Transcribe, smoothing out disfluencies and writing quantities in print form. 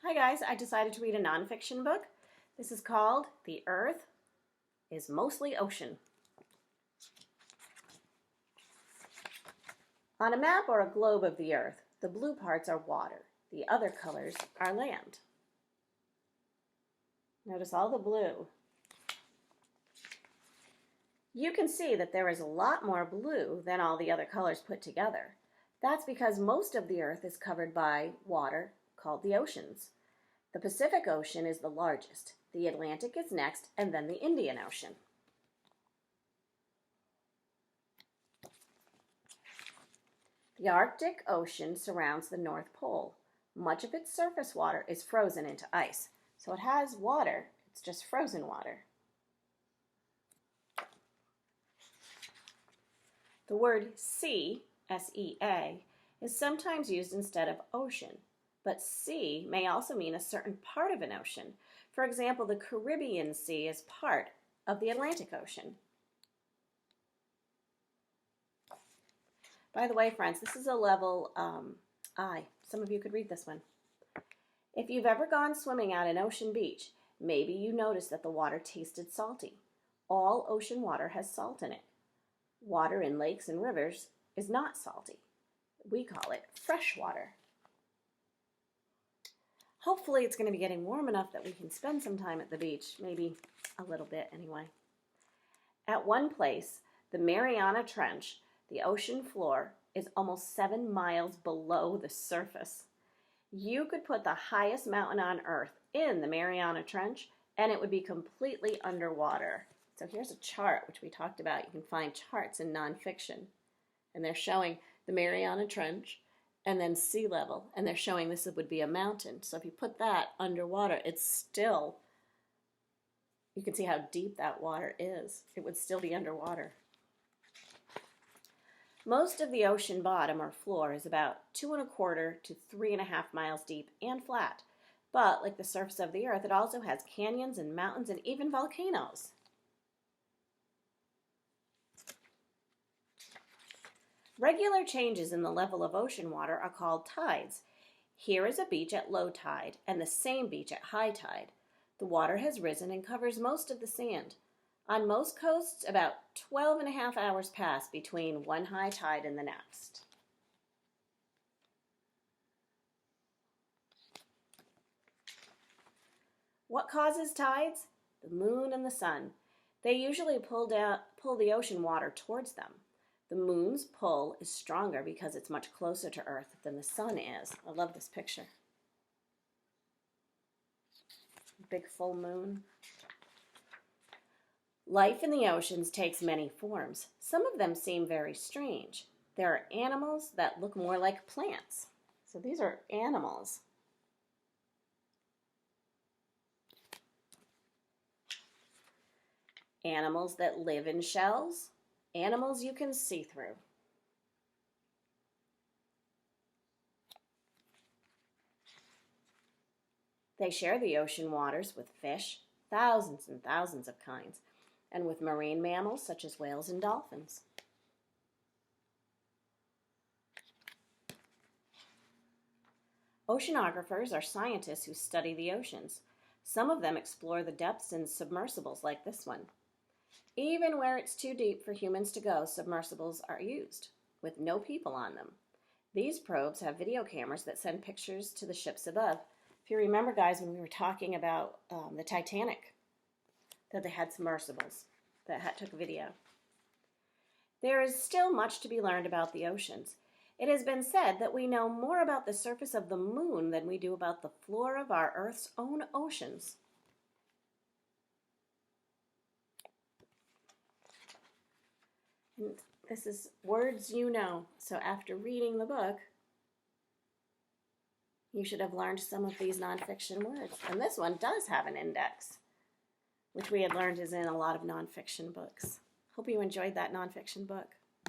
Hi guys, I decided to read a nonfiction book. This is called The Earth is Mostly Ocean. On a map or a globe of the Earth, the blue parts are water. The other colors are land. Notice all the blue. You can see that there is a lot more blue than all the other colors put together. That's because most of the Earth is covered by water called the oceans. The Pacific Ocean is the largest, the Atlantic is next, and then the Indian Ocean. The Arctic Ocean surrounds the North Pole. Much of its surface water is frozen into ice, so it has water, it's just frozen water. The word sea, S-E-A, is sometimes used instead of ocean, but sea may also mean a certain part of an ocean. For example, the Caribbean Sea is part of the Atlantic Ocean. By the way, friends, this is a level I. Some of you could read this one. If you've ever gone swimming at an ocean beach, maybe you noticed that the water tasted salty. All ocean water has salt in it. Water in lakes and rivers is not salty. We call it fresh water. Hopefully it's going to be getting warm enough that we can spend some time at the beach, maybe a little bit anyway. At one place, the Mariana Trench, the ocean floor is almost 7 miles below the surface. You could put the highest mountain on Earth in the Mariana Trench and it would be completely underwater. So here's a chart which we talked about. You can find charts in nonfiction. And they're showing the Mariana Trench and then sea level. And they're showing this would be a mountain. So if you put that underwater, it's still, you can see how deep that water is. It would still be underwater. Most of the ocean bottom or floor is about 2¼ to 3½ miles deep and flat. But like the surface of the Earth, it also has canyons and mountains and even volcanoes. Regular changes in the level of ocean water are called tides. Here is a beach at low tide and the same beach at high tide. The water has risen and covers most of the sand. On most coasts, about 12½ hours pass between one high tide and the next. What causes tides? The moon and the sun. They usually pull the ocean water towards them. The moon's pull is stronger because it's much closer to Earth than the sun is. I love this picture. Big full moon. Life in the oceans takes many forms. Some of them seem very strange. There are animals that look more like plants. So these are animals. Animals that live in shells. Animals you can see through. They share the ocean waters with fish, thousands and thousands of kinds, and with marine mammals such as whales and dolphins. Oceanographers are scientists who study the oceans. Some of them explore the depths in submersibles like this one. Even where it's too deep for humans to go, submersibles are used, with no people on them. These probes have video cameras that send pictures to the ships above. If you remember, guys, when we were talking about the Titanic, that they had submersibles that took video. There is still much to be learned about the oceans. It has been said that we know more about the surface of the moon than we do about the floor of our Earth's own oceans. And this is words you know. So after reading the book, you should have learned some of these nonfiction words. And this one does have an index, which we had learned is in a lot of nonfiction books. Hope you enjoyed that nonfiction book.